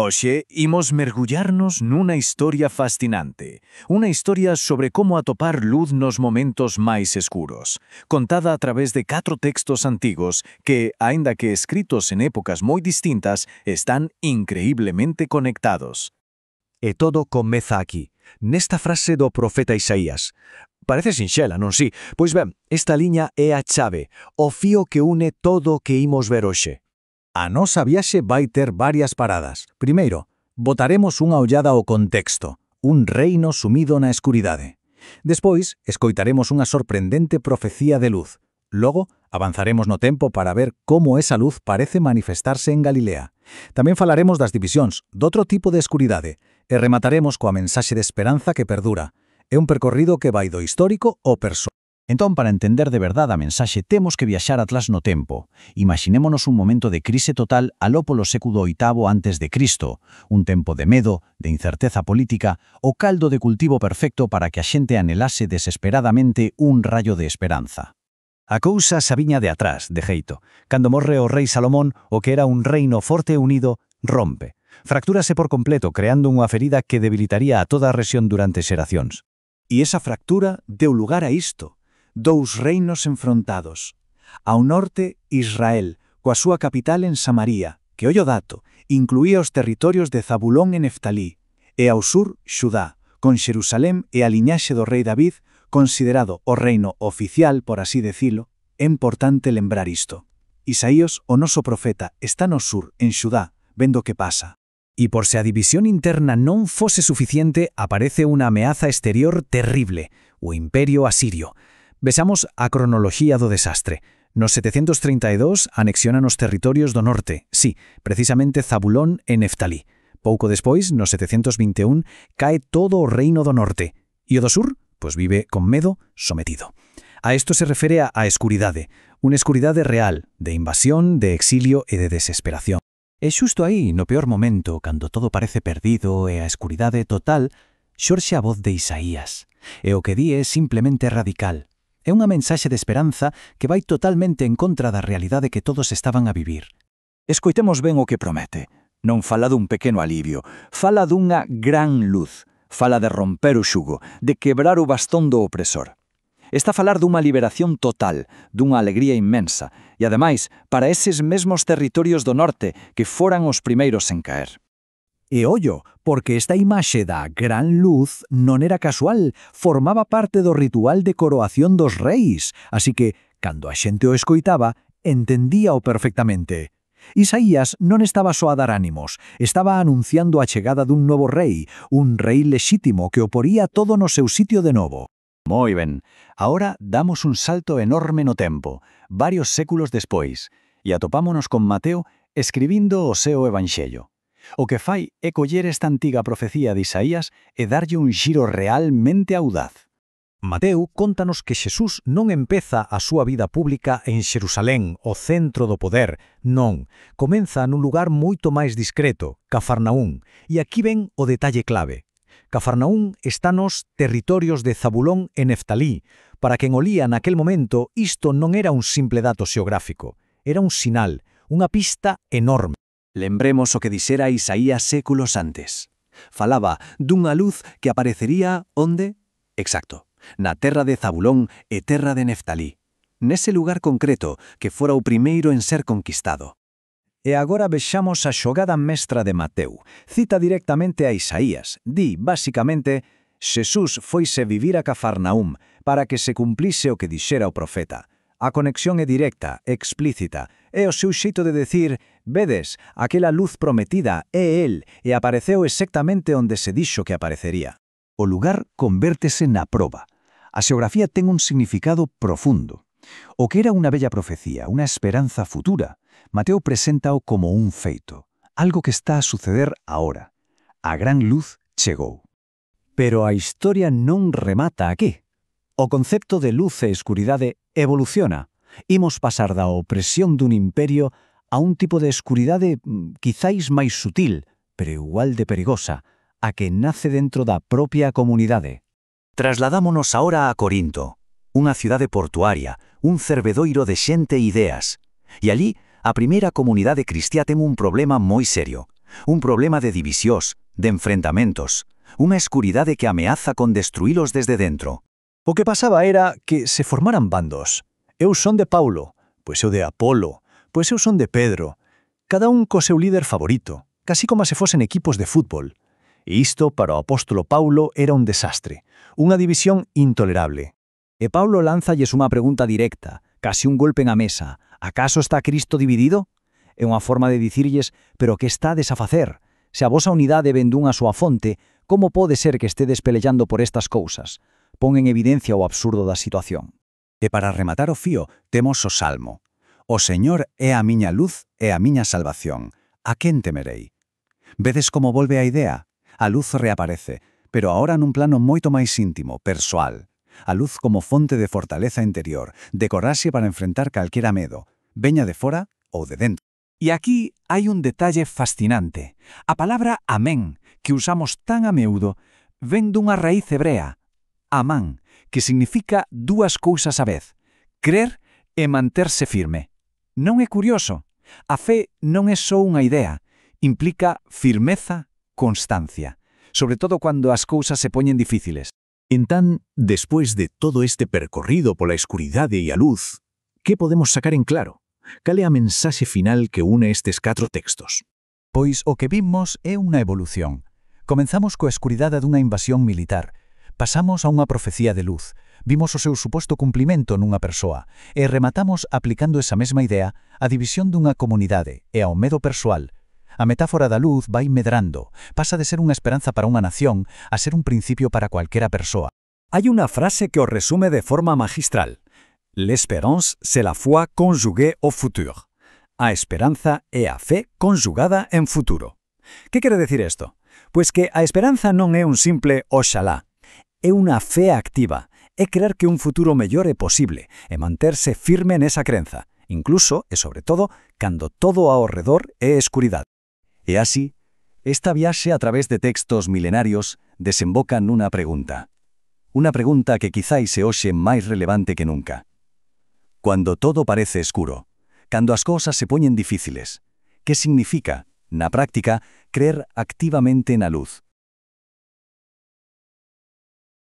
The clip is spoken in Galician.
Hoxe imos mergullarnos nunha historia fascinante, unha historia sobre como atopar luz nos momentos máis escuros, contada a través de 4 textos antigos que, aínda que escritos en épocas moi distintas, están increíblemente conectados. E todo comeza aquí, nesta frase do profeta Isaías. Parece sinxela, non si? Pois ben, esta liña é a chave, o fío que une todo o que imos ver hoxe. A nosa viaxe vai ter varias paradas. Primeiro, botaremos unha ollada ao contexto, un reino sumido na escuridade. Despois, escoitaremos unha sorprendente profecía de luz. Logo, avanzaremos no tempo para ver como esa luz parece manifestarse en Galilea. Tamén falaremos das divisións, doutro tipo de escuridade, e remataremos coa mensaxe de esperanza que perdura. É un percorrido que vai do histórico ao persoal. Entón, para entender de verdade a mensaxe, temos que viaxar atrás no tempo. Imaxinémonos un momento de crise total aló polo século VIII antes de Cristo, un tempo de medo, de incerteza política, o caldo de cultivo perfecto para que a xente anhelase desesperadamente un rayo de esperanza. A cousa xa viña de atrás, de jeito. Cando morre o rei Salomón, o que era un reino forte e unido, rompe. Fractúrase por completo, creando unha ferida que debilitaría a toda a rexión durante xeracións. E esa fractura deu lugar a isto. Dous reinos enfrontados. Ao norte, Israel, coa súa capital en Samaría, que ollo dato, incluía os territorios de Zabulón e Neftalí, e ao sur, Xudá, con Xerusalén e a liñaxe do rei David, considerado o reino oficial, por así decilo. É importante lembrar isto. Isaías, o noso profeta, está no sur, en Xudá, vendo que pasa. E por se a división interna non fose suficiente, aparece unha ameaza exterior terrible, o Imperio Asirio. Vexamos a cronoloxía do desastre. Nos 732 anexionan os territorios do norte, sí, precisamente Zabulón e Neftalí. Pouco despois, nos 721, cae todo o reino do norte. E o do sur, pois vive con medo, sometido. A isto se refere a escuridade, unha escuridade real, de invasión, de exilio e de desesperación. E xusto aí, no peor momento, cando todo parece perdido e a escuridade total, xorxe a voz de Isaías. E o que di é simplemente radical. É unha mensaxe de esperanza que vai totalmente en contra da realidade que todos estaban a vivir. Escoitemos ben o que promete. Non fala dun pequeno alivio, fala dunha gran luz. Fala de romper o xugo, de quebrar o bastón do opresor. Está a falar dunha liberación total, dunha alegría inmensa, e ademais, para eses mesmos territorios do norte que foran os primeiros en caer. E ollo, porque esta imaxe da gran luz non era casual, formaba parte do ritual de coroación dos reis, así que, cando a xente o escoitaba, entendíao perfectamente. Isaías non estaba só a dar ánimos, estaba anunciando a chegada dun novo rei, un rei lexítimo que o poría todo no seu sitio de novo. Moi ben, agora damos un salto enorme no tempo, varios séculos despois, e atopámonos con Mateo escribindo o seu evanxello. O que fai é coller esta antiga profecía de Isaías e darlle un xiro realmente audaz. Mateo contanos que Xesús non empeza a súa vida pública en Xerusalén, o centro do poder, non. Comeza nun lugar moito máis discreto, Cafarnaún, e aquí ven o detalle clave. Cafarnaún está nos territorios de Zabulón e Neftalí. Para quen o lía naquel momento, isto non era un simple dato xeográfico, era un sinal, unha pista enorme. Lembremos o que dixera Isaías séculos antes. Falaba dunha luz que aparecería onde? Exacto, na terra de Zabulón e terra de Neftalí, nese lugar concreto que fora o primeiro en ser conquistado. E agora vexamos a xogada mestra de Mateo. Cita directamente a Isaías. Di, basicamente, Xesús foise vivir a Cafarnaúm para que se cumplise o que dixera o profeta. A conexión é directa, explícita, é o seu xeito de decir, vedes, aquela luz prometida é el e apareceu exactamente onde se dixo que aparecería. O lugar convértese na proba. A xeografía ten un significado profundo. O que era unha bella profecía, unha esperanza futura, Mateo preséntao como un feito, algo que está a suceder agora. A gran luz chegou. Pero a historia non remata aquí. O concepto de luz e escuridade evoluciona. Imos pasar da opresión dun imperio a un tipo de escuridade quizáis máis sutil, pero igual de perigosa, a que nace dentro da propia comunidade. Trasladámonos ahora a Corinto, unha cidade portuaria, un cervedoiro de xente e ideas. E allí, a primeira comunidade cristiá ten un problema moi serio. Un problema de divisións, de enfrentamentos, unha escuridade que ameaza con destruílos desde dentro. O que pasaba era que se formaran bandos. Eu son de Paulo, pois eu de Apolo, pois eu son de Pedro. Cada un co seu líder favorito, casi como se fosen equipos de fútbol. E isto, para o apóstolo Paulo, era un desastre, unha división intolerable. E Paulo lánzalles unha pregunta directa, casi un golpe na mesa. Acaso está Cristo dividido? É unha forma de dicirlles, pero que estades a facer? Se a vosa unidade ven dunha súa fonte, como pode ser que estedes pelellando por estas cousas? Pon en evidencia o absurdo da situación. E para rematar o fío, temos o Salmo. O Señor é a miña luz e a miña salvación. A quen temerei? Vedes como volve a idea? A luz reaparece, pero ahora nun plano moito máis íntimo, persoal. A luz como fonte de fortaleza interior, de corraxe para enfrentar calquera medo, veña de fora ou de dentro. E aquí hai un detalle fascinante. A palabra amén, que usamos tan a meudo, ven dunha raíz hebrea, amán, que significa dúas cousas á vez, crer e manterse firme. Non é curioso? A fe non é só unha idea, implica firmeza, constancia, sobre todo cando as cousas se poñen difíciles. Entán, despois de todo este percorrido pola escuridade e a luz, que podemos sacar en claro? Cal é a mensaxe final que une estes 4 textos? Pois o que vimos é unha evolución. Comenzamos coa escuridade dunha invasión militar. Pasamos a unha profecía de luz. Vimos o seu suposto cumplimento nunha persoa. E rematamos aplicando esa mesma idea á división dunha comunidade e ao medo persoal. A metáfora da luz vai medrando. Pasa de ser unha esperanza para unha nación a ser un principio para cualquera persoa. Hai unha frase que o resume de forma magistral. L'espérance, c'est la foi conjuguée au futur. A esperanza é a fe conjugada en futuro. Que quere decir isto? Pois que a esperanza non é un simple oxalá. É unha fe activa. É creer que un futuro mellor é posible e manterse firme nesa crenza, incluso e sobre todo cando todo ao redor é escuridade. E así, esta viaxe a través de textos milenarios desemboca nunha pregunta. Unha pregunta que quizáis se hoxe máis relevante que nunca. Cuando todo parece escuro, cando as cousas se poñen difíciles, que significa, na práctica, creer activamente na luz?